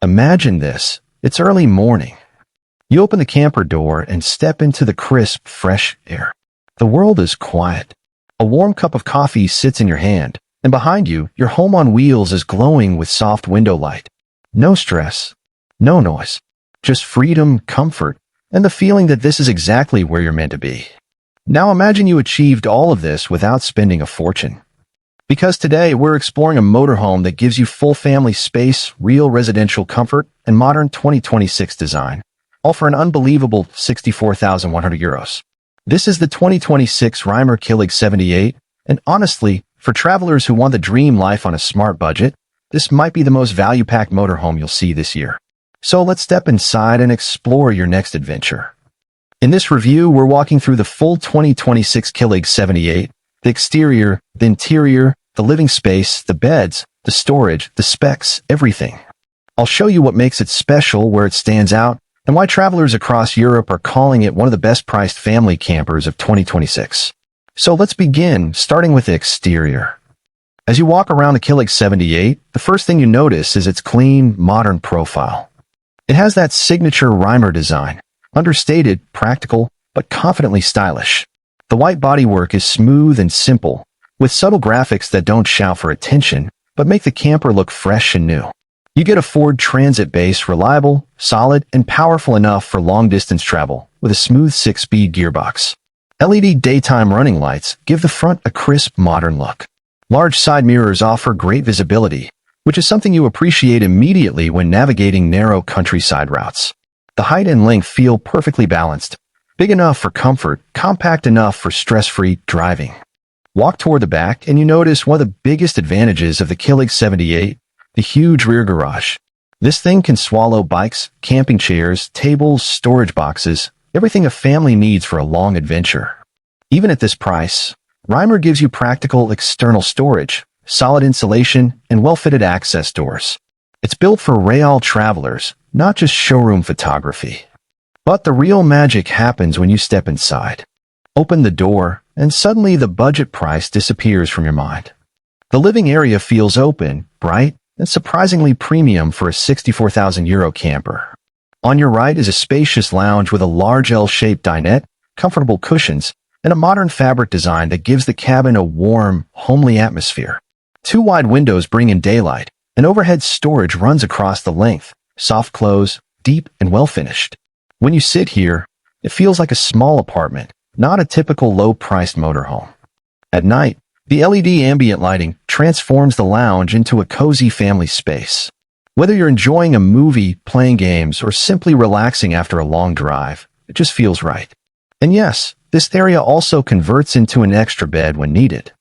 Imagine this. It's early morning. You open the camper door and step into the crisp, fresh air. The world is quiet. A warm cup of coffee sits in your hand, and behind you, your home on wheels is glowing with soft window light. No stress, no noise, just freedom, comfort, and the feeling that this is exactly where you're meant to be. Now imagine you achieved all of this without spending a fortune. Because today we're exploring a motorhome that gives you full family space, real residential comfort, and modern 2026 design, all for an unbelievable €64,100. This is the 2026 Rimor Kilig 78, and honestly, for travelers who want the dream life on a smart budget, this might be the most value-packed motorhome you'll see this year. So let's step inside and explore your next adventure. In this review, we're walking through the full 2026 Kilig 78, the exterior, the interior, the living space, the beds, the storage, the specs, everything. I'll show you what makes it special, where it stands out, and why travelers across Europe are calling it one of the best-priced family campers of 2026. So let's begin, starting with the exterior. As you walk around the Kilig 78, the first thing you notice is its clean, modern profile. It has that signature Rimor design, understated, practical, but confidently stylish. The white bodywork is smooth and simple, with subtle graphics that don't shout for attention, but make the camper look fresh and new. You get a Ford Transit base, reliable, solid, and powerful enough for long-distance travel, with a smooth 6-speed gearbox. LED daytime running lights give the front a crisp, modern look. Large side mirrors offer great visibility, which is something you appreciate immediately when navigating narrow countryside routes. The height and length feel perfectly balanced, big enough for comfort, compact enough for stress-free driving. Walk toward the back and you notice one of the biggest advantages of the Kilig 78, the huge rear garage. This thing can swallow bikes, camping chairs, tables, storage boxes, everything a family needs for a long adventure. Even at this price, Rimor gives you practical external storage, solid insulation, and well-fitted access doors. It's built for real travelers, not just showroom photography. But the real magic happens when you step inside. Open the door, and suddenly the budget price disappears from your mind. The living area feels open, bright, and surprisingly premium for a €64,000 camper. On your right is a spacious lounge with a large L-shaped dinette, comfortable cushions, and a modern fabric design that gives the cabin a warm, homely atmosphere. Two wide windows bring in daylight, and overhead storage runs across the length, soft close, deep, and well-finished. When you sit here, it feels like a small apartment, not a typical low-priced motorhome. At night, the LED ambient lighting transforms the lounge into a cozy family space. Whether you're enjoying a movie, playing games, or simply relaxing after a long drive, it just feels right. And yes, this area also converts into an extra bed when needed.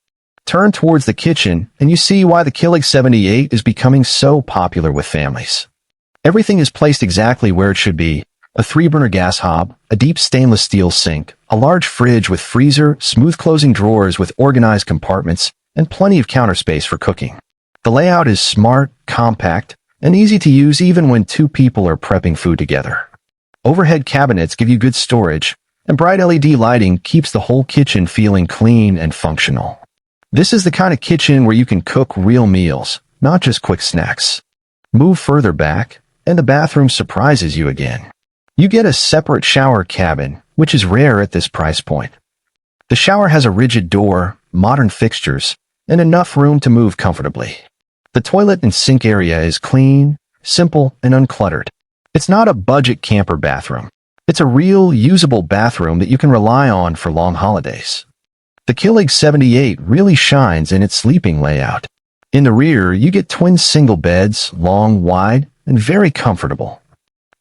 Turn towards the kitchen, and you see why the Kilig 78 is becoming so popular with families. Everything is placed exactly where it should be: a 3-burner gas hob, a deep stainless steel sink, a large fridge with freezer, smooth-closing drawers with organized compartments, and plenty of counter space for cooking. The layout is smart, compact, and easy to use even when two people are prepping food together. Overhead cabinets give you good storage, and bright LED lighting keeps the whole kitchen feeling clean and functional. This is the kind of kitchen where you can cook real meals, not just quick snacks. Move further back, and the bathroom surprises you again. You get a separate shower cabin, which is rare at this price point. The shower has a rigid door, modern fixtures, and enough room to move comfortably. The toilet and sink area is clean, simple, and uncluttered. It's not a budget camper bathroom. It's a real, usable bathroom that you can rely on for long holidays. The Kilig 78 really shines in its sleeping layout. In the rear, you get twin single beds, long, wide, and very comfortable.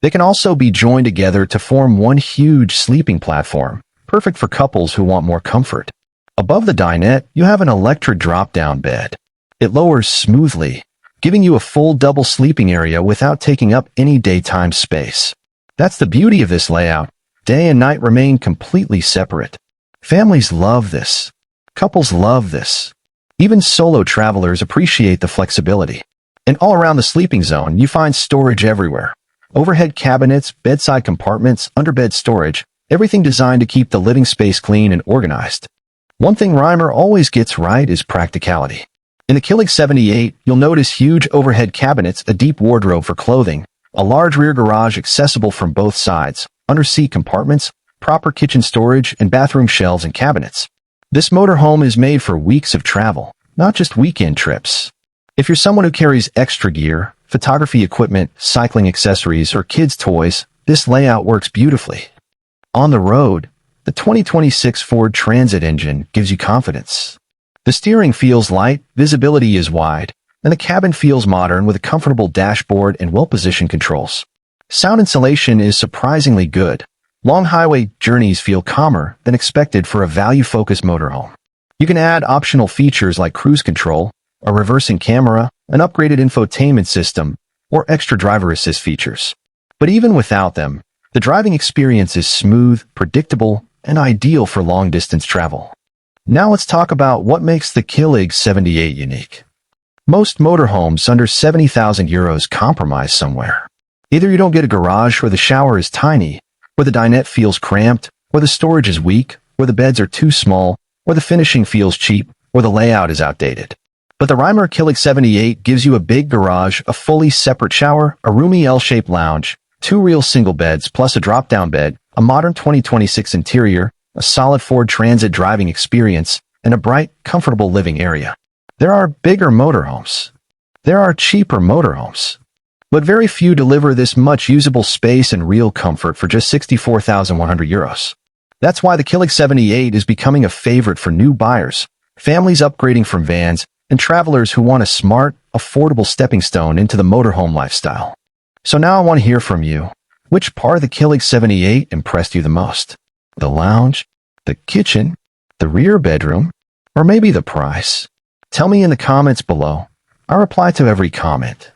They can also be joined together to form one huge sleeping platform, perfect for couples who want more comfort. Above the dinette, you have an electric drop-down bed. It lowers smoothly, giving you a full double sleeping area without taking up any daytime space. That's the beauty of this layout. Day and night remain completely separate. Families love this. Couples love this. Even solo travelers appreciate the flexibility. And all around the sleeping zone, you find storage everywhere. Overhead cabinets, bedside compartments, underbed storage, everything designed to keep the living space clean and organized. One thing Rimor always gets right is practicality. In the Kilig 78, you'll notice huge overhead cabinets, a deep wardrobe for clothing, a large rear garage accessible from both sides, under-seat compartments, proper kitchen storage, and bathroom shelves and cabinets. This motorhome is made for weeks of travel, not just weekend trips. If you're someone who carries extra gear, photography equipment, cycling accessories, or kids' toys, this layout works beautifully. On the road, the 2026 Ford Transit engine gives you confidence. The steering feels light, visibility is wide, and the cabin feels modern with a comfortable dashboard and well-positioned controls. Sound insulation is surprisingly good. Long highway journeys feel calmer than expected for a value-focused motorhome. You can add optional features like cruise control, a reversing camera, an upgraded infotainment system, or extra driver assist features. But even without them, the driving experience is smooth, predictable, and ideal for long-distance travel. Now let's talk about what makes the Kilig 78 unique. Most motorhomes under 70,000 euros compromise somewhere. Either you don't get a garage, or the shower is tiny, or the dinette feels cramped, or the storage is weak, or the beds are too small, or the finishing feels cheap, or the layout is outdated. But the Rimor Kilig 78 gives you a big garage, a fully separate shower, a roomy L-shaped lounge, 2 real single beds plus a drop-down bed, a modern 2026 interior, a solid Ford Transit driving experience, and a bright, comfortable living area. There are bigger motorhomes. There are cheaper motorhomes. But very few deliver this much usable space and real comfort for just 64,100 euros. That's why the Kilig 78 is becoming a favorite for new buyers, families upgrading from vans, and travelers who want a smart, affordable stepping stone into the motorhome lifestyle. So now I want to hear from you. Which part of the Kilig 78 impressed you the most? The lounge, the kitchen, the rear bedroom, or maybe the price? Tell me in the comments below. I reply to every comment.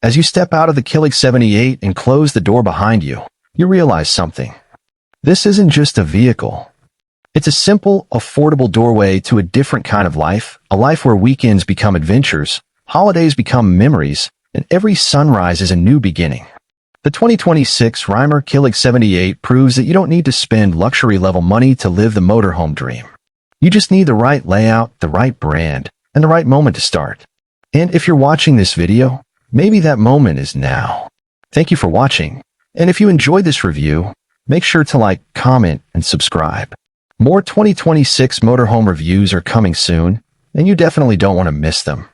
As you step out of the Kilig 78 and close the door behind you, you realize something. This isn't just a vehicle. It's a simple, affordable doorway to a different kind of life, a life where weekends become adventures, holidays become memories, and every sunrise is a new beginning. The 2026 Rimor Kilig 78 proves that you don't need to spend luxury-level money to live the motorhome dream. You just need the right layout, the right brand, and the right moment to start. And if you're watching this video, maybe that moment is now. Thank you for watching, and if you enjoyed this review, make sure to like, comment, and subscribe. More 2026 motorhome reviews are coming soon, and you definitely don't want to miss them.